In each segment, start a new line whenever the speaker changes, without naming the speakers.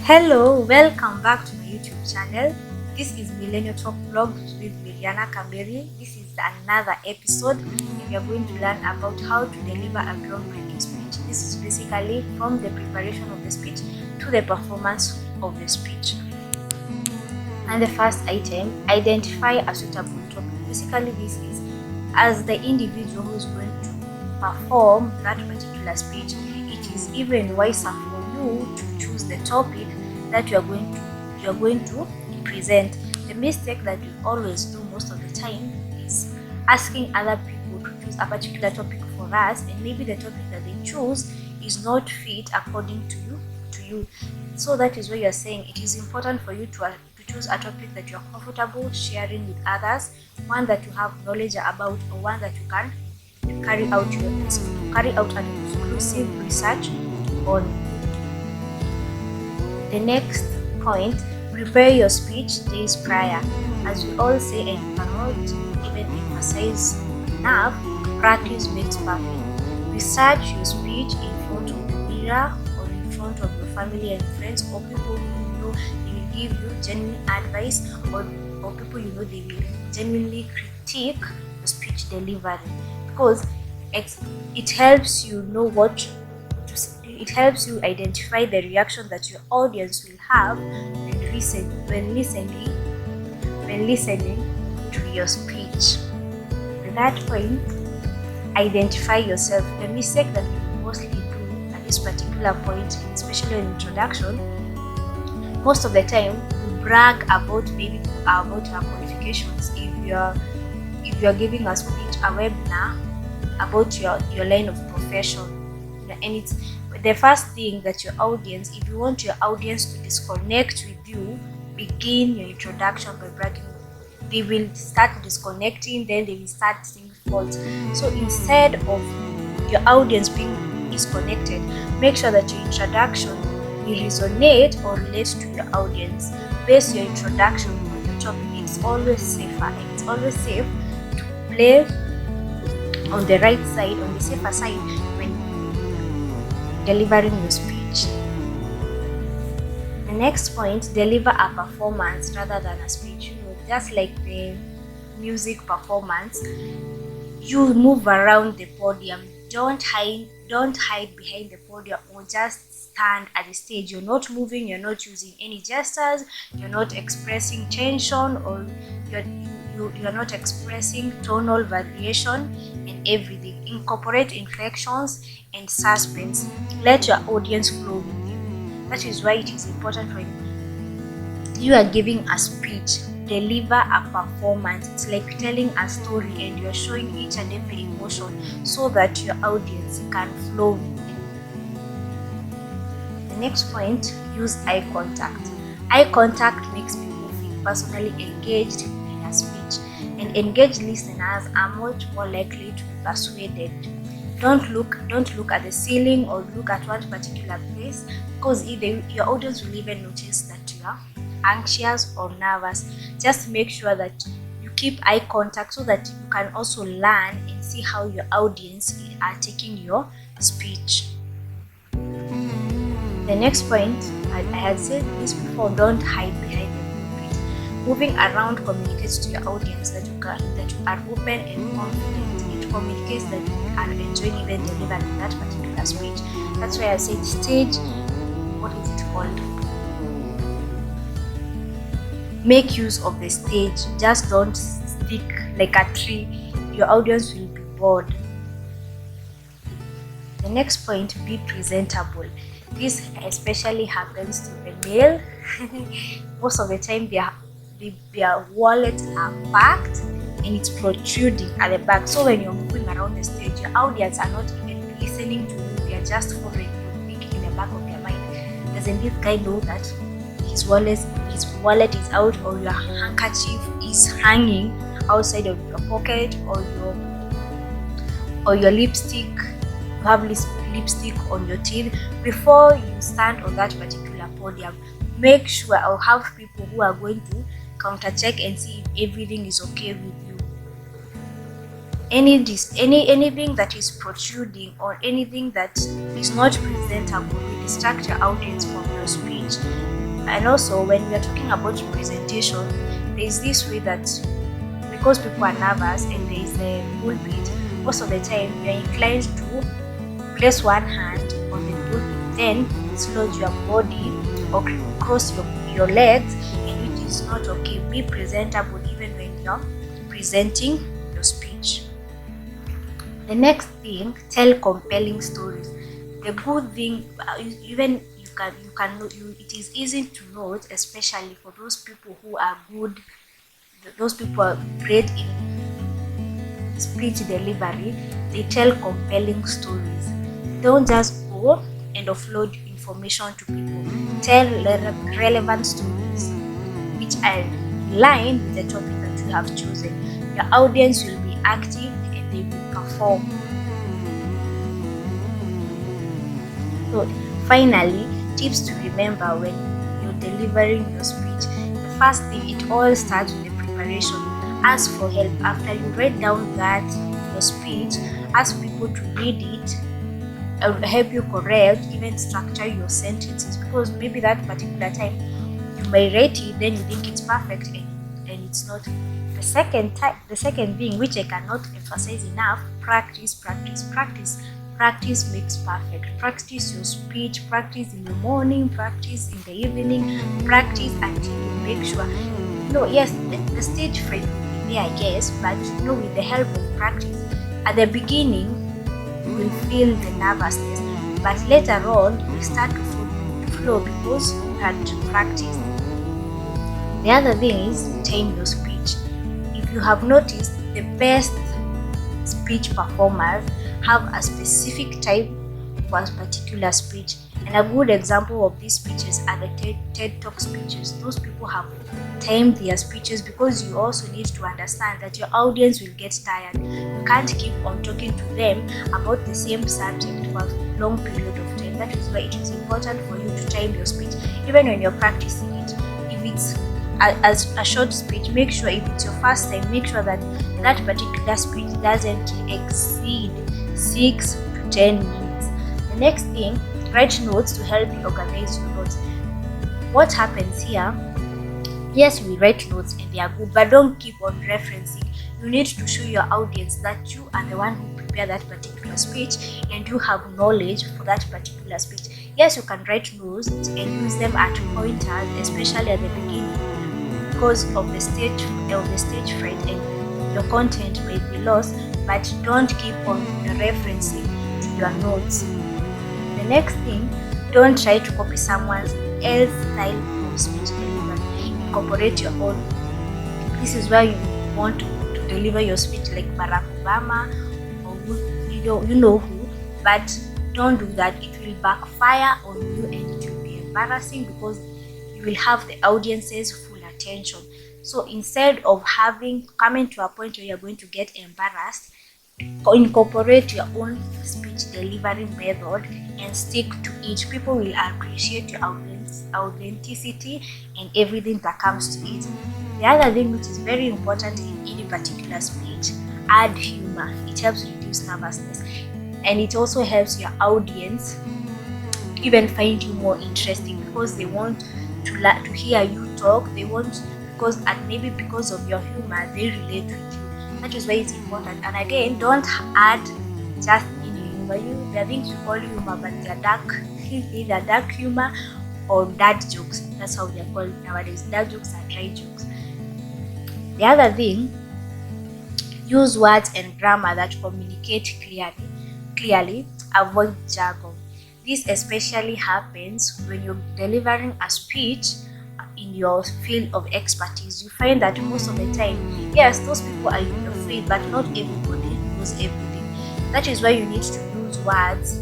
Hello, welcome back to my YouTube channel. This is Millennial Talk Vlogs with Miriana Kamberi. This is another episode, and we are going to learn about how to deliver a groundbreaking speech. This is basically from the preparation of the speech to the performance of the speech. And the first item, identify a suitable topic. Basically, this is as the individual who is going to perform that particular speech, it is even wiser for you to choose the topic that you are going to present. The mistake that we always do most of the time is asking other people to choose a particular topic for us, and maybe the topic that they choose is not fit according to you. So that is why you are saying it is important for you to choose a topic that you are comfortable sharing with others, one that you have knowledge about, or one that you can carry out an exclusive research on. The next point, prepare your speech days prior. As we all say and cannot even emphasize enough, practice makes perfect. Research your speech in front of the mirror or in front of your family and friends, or people who know they will give you genuine advice, or people you know they will genuinely critique your speech delivery, because it helps you know it helps you identify the reaction that your audience will have when listening to your speech. At that point, identify yourself. The mistake that we mostly do at this particular point, especially in introduction, most of the time we brag about our qualifications. If you're giving a speech, a webinar about your line of profession, and it's the first thing that if you want your audience to disconnect with you, begin your introduction by bragging. They will start disconnecting, then they will start seeing faults. So instead of your audience being disconnected, make sure that your introduction will resonate or relate to your audience. Base your introduction on your topic. It's always safer. It's always safe to play on the right side, on the safer side, when delivering your speech. The next point, deliver a performance rather than a speech. Just like the music performance, you move around the podium. Don't hide behind the podium, or just stand at the stage. You're not moving, you're not using any gestures, you're not expressing tension, or you're not expressing tonal variation and everything. Incorporate inflections and suspense. Let your audience flow with you. That is why it is important when you are giving a speech, deliver a performance. It's like telling a story, and you're showing each and every emotion so that your audience can flow with you. The next point, use eye contact. Eye contact makes people feel personally engaged in a speech, and engaged listeners are much more likely to be persuaded. Don't look at the ceiling or look at one particular place, because your audience will even notice that you are anxious or nervous. Just make sure that you keep eye contact so that you can also learn and see how your audience are taking your speech. The next point, I had said this before, don't hide behind the pulpit. Moving around communicates to your audience that you are open and confident. It communicates that you are enjoying even delivering that particular speech. That's why I said stage, what is it called? Make use of the stage. Just don't stick like a tree. Your audience will be bored. The next point, be presentable. This especially happens to the male. Most of the time their wallets are packed and it's protruding at the back. So when you're moving around the stage, your audience are not even listening to you. They are just following you, thinking in the back of their mind, doesn't this guy know that his wallet is out, or your handkerchief is hanging outside of your pocket, or your lipstick, you have lipstick on your teeth. Before you stand on that particular podium, make sure I'll have people who are going to counter check and see if everything is okay with you. Anything that is protruding or anything that is not presentable will distract your audience from your speech. And also, when we are talking about presentation, there is this way that because people are nervous and there is a pulpit, most of the time you are inclined to place one hand on the pulpit, then slot your body or cross your legs, and which is not okay. Be presentable even when you're presenting your speech. The next thing, tell compelling stories. The good thing, even it is easy to note, especially for those people who are good, those people are great in speech delivery. They tell compelling stories. Don't just go and offload information to people. Tell relevant stories which are in line with the topic that you have chosen. Your audience will be active and they will perform. So finally, tips to remember when you're delivering your speech. The first thing, it all starts with the preparation. Ask for help. After you write down your speech, ask people to read it, help you correct, even structure your sentences, because maybe that particular time you may write it, then you think it's perfect and it's not. The second thing, which I cannot emphasize enough, practice. Practice makes perfect. Practice your speech, practice in the morning, practice in the evening, practice until you make sure. Yes, the stage fright will be there, I guess, but with the help of practice, at the beginning, you will feel the nervousness, but later on, you will start to flow because you had to practice. The other thing is time your speech. If you have noticed, the best speech performers have a specific time for a particular speech. And a good example of these speeches are the TED Talk speeches. Those people have timed their speeches because you also need to understand that your audience will get tired. You can't keep on talking to them about the same subject for a long period of time. That is why it is important for you to time your speech. Even when you're practicing it, if it's as a short speech, make sure if it's your first time, make sure that that particular speech doesn't exceed 6 to 10 minutes. The next thing, write notes to help you organize your notes. What happens here? Yes, we write notes and they are good, but don't keep on referencing. You need to show your audience that you are the one who prepared that particular speech and you have knowledge for that particular speech. Yes, you can write notes and use them at pointers, especially at the beginning, because of the stage fright and your content may be lost, but don't keep on referencing to your notes. The next thing, don't try to copy someone else's style of speech delivery. Incorporate your own. This is where you want to deliver your speech like Barack Obama or you know who, but don't do that. It will backfire on you and it will be embarrassing because you will have the audience's full attention. So instead of coming to a point where you're going to get embarrassed, incorporate your own speech delivery method and stick to it. People will appreciate your authenticity and everything that comes to it. The other thing which is very important in any particular speech, add humor. It helps reduce nervousness and it also helps your audience even find you more interesting because they want to hear you talk. They want, maybe because of your humor, they relate with you. That is why it's important. And again, don't add just any humor. There are things you call humor, but they're dark, either dark humor or dad jokes. That's how they're called nowadays. Dad jokes are dry jokes. The other thing, use words and grammar that communicate clearly. Avoid jargon. This especially happens when you're delivering a speech in your field of expertise. You find that most of the time, yes, those people are in your field, but not everybody knows everything. That is why you need to use words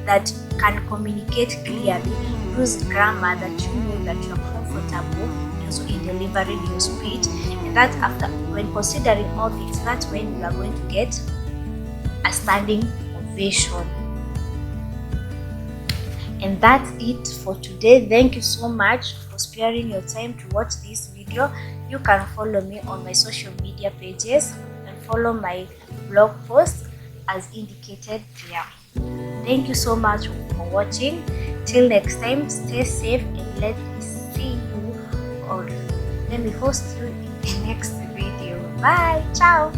that can communicate clearly. Use grammar that you know that you are comfortable also in delivering your speech. And that when considering all things, that's when you are going to get a standing ovation. And that's it for today. Thank you so much for sparing your time to watch this video. You can follow me on my social media pages and follow my blog posts as indicated here. Thank you so much for watching. Till next time, stay safe and let me see Let me host you in the next video. Bye. Ciao.